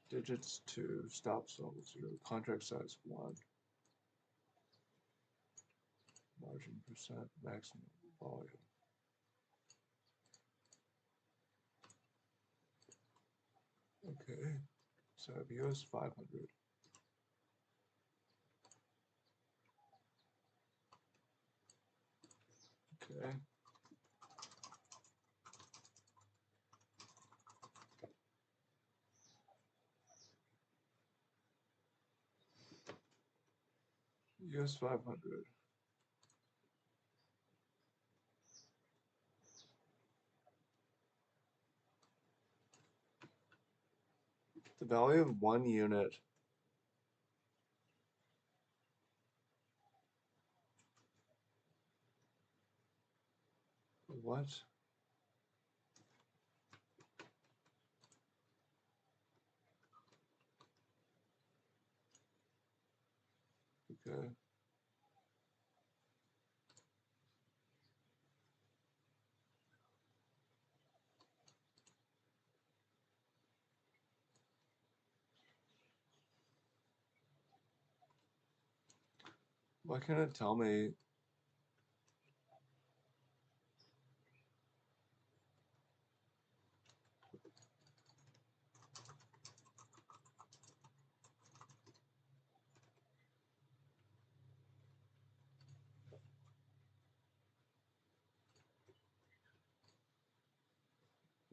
Digits 2, stop zone 0, contract size 1. Margin percent, maximum volume. Okay, So I have US 500. Okay. US 500. The value of 1 unit. What? Okay. Why can't it tell me?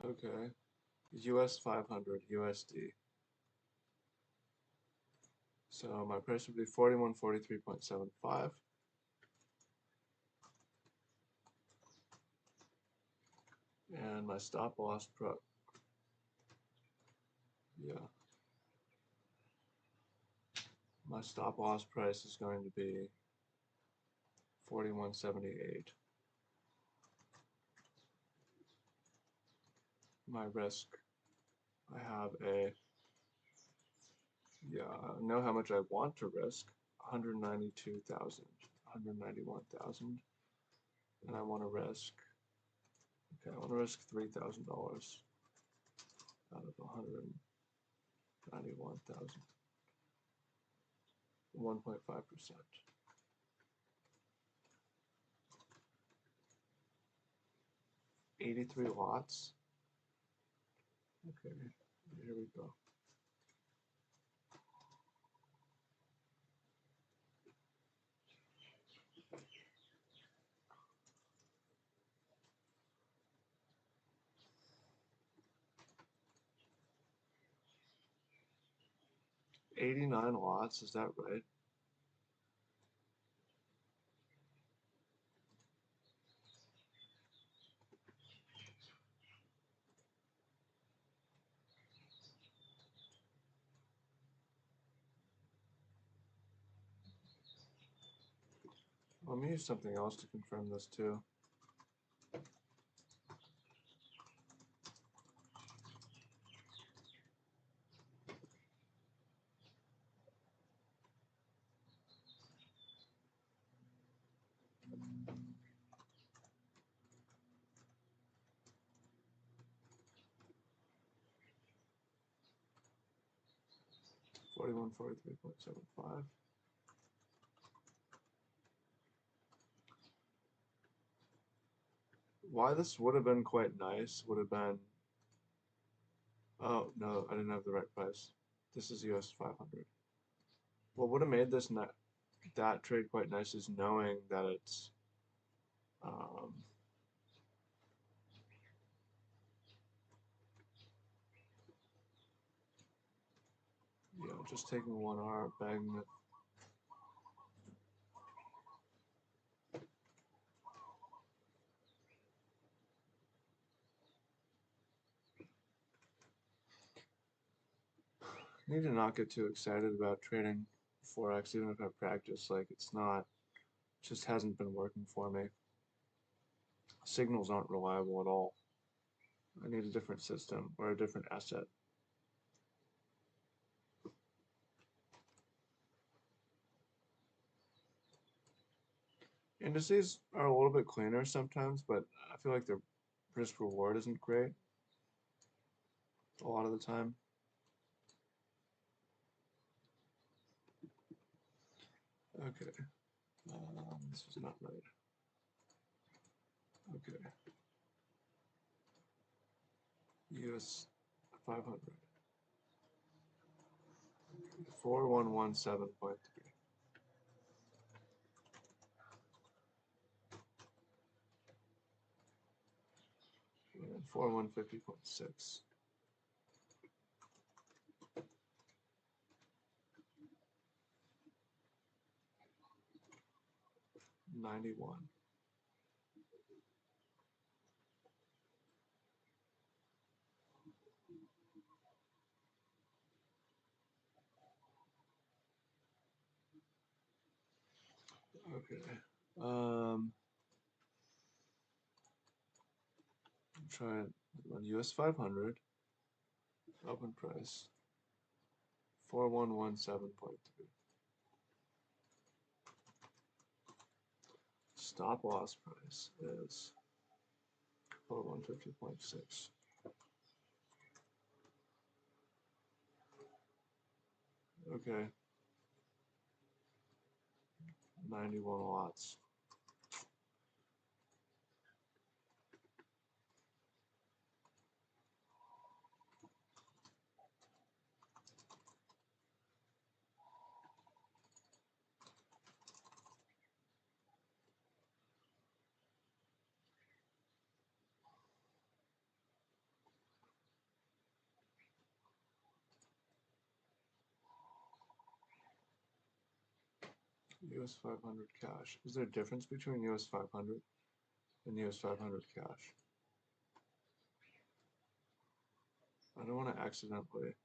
Okay. US 500 USD. So my price would be 4143.75. And my stop loss my stop loss price is going to be 4178. My risk, I have I know how much I want to risk, 192,000, 191,000, and I want to risk, okay, I want to risk $3,000 out of 191,000, 1.5%. $83 lots. Okay, here we go. $89 lots, is that right? Let me use something else to confirm this too. $4143.75. Why this would have been quite nice would have been, oh no, I didn't have the right price. This is US 500. What would have made that trade quite nice is knowing that it's um, just taking 1 hour, bagging it. I need to not get too excited about trading Forex, even if I practice. Like, it's not, just hasn't been working for me. Signals aren't reliable at all. I need a different system or a different asset. Indices are a little bit cleaner sometimes, but I feel like the risk reward isn't great a lot of the time. Okay, this is not right. Okay, US 500. 4117.3. 4150.6. 91. Okay. Try it on US 500. Open price 4117.3. Stop loss price is 4150.6. Okay. 91 watts. US 500 cash. Is there a difference between US 500 and US 500 cash? I don't want to accidentally.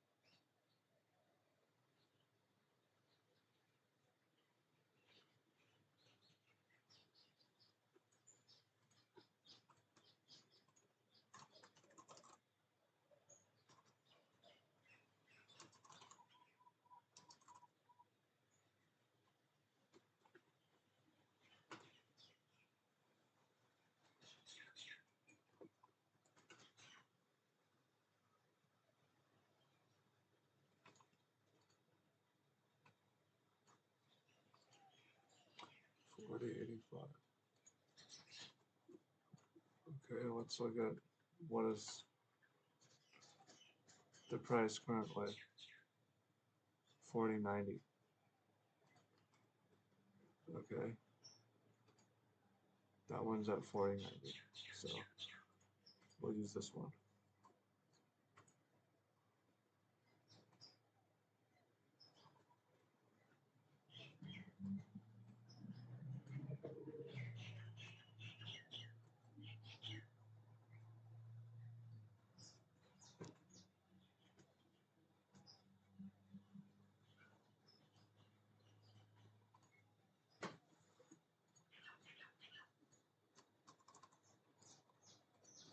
$40.85. Okay, let's look at what is the price currently. $40.90. Okay. That one's at $40.90. So we'll use this one.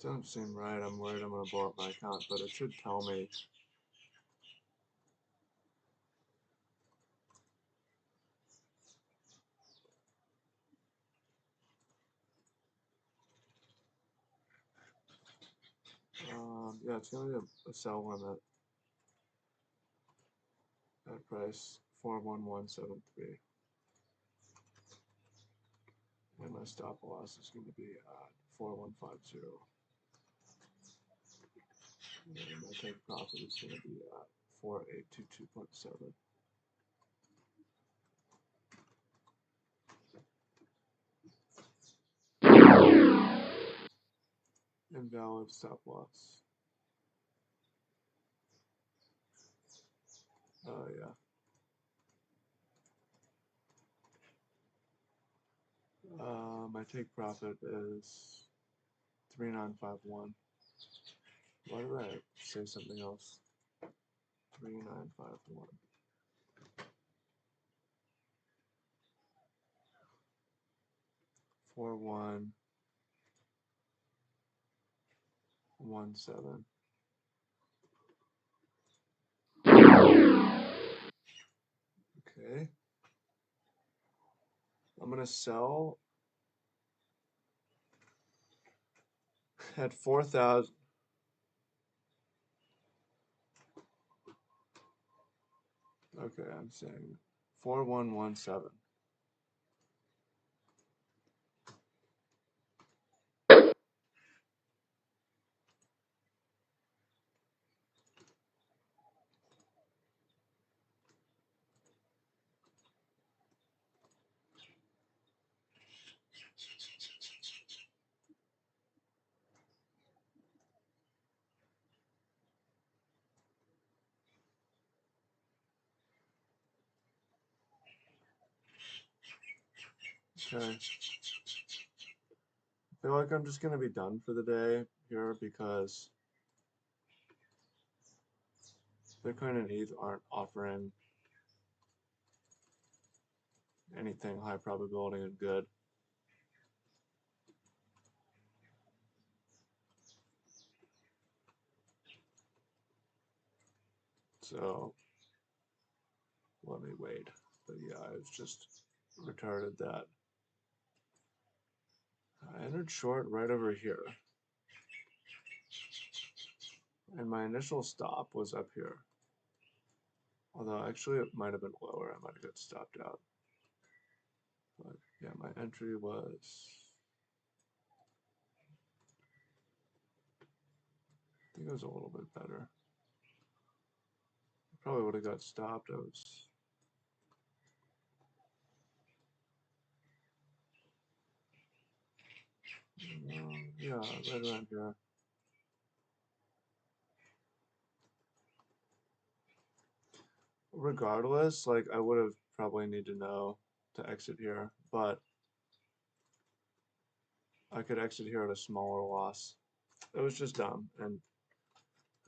Doesn't seem right. I'm worried I'm going to blow up my account, but it should tell me. Yeah, it's going to be a sell limit at price 41173. And my stop loss is going to be at 4150. And my take profit is going to be at 4822.7. Invalid stop loss. Oh, yeah. My take profit is 3951. Why did I say something else? 3951. 4117. Okay. I'm gonna sell at 4,000. Okay, I'm saying 4117. Okay. I feel like I'm just gonna be done for the day here because Bitcoin and ETH aren't offering anything high probability and good. So let me wait. But yeah, I was just retarded that. I entered short right over here. And my initial stop was up here. Although actually it might have been lower. I might have got stopped out. But yeah, my entry was, I think it was a little bit better. Probably would have got stopped. I was, yeah, right around here. Regardless, like I would have probably need to know to exit here, but I could exit here at a smaller loss. It was just dumb, and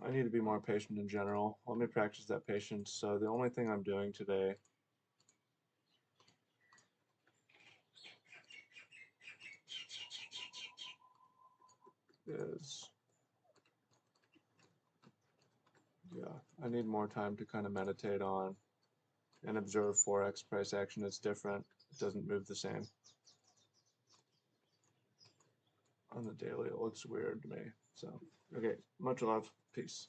I need to be more patient in general. Let me practice that patience. So the only thing I'm doing today is, yeah, I need more time to kind of meditate on and observe Forex price action. It's different. It doesn't move the same. On the daily, it looks weird to me. So, okay, much love. Peace.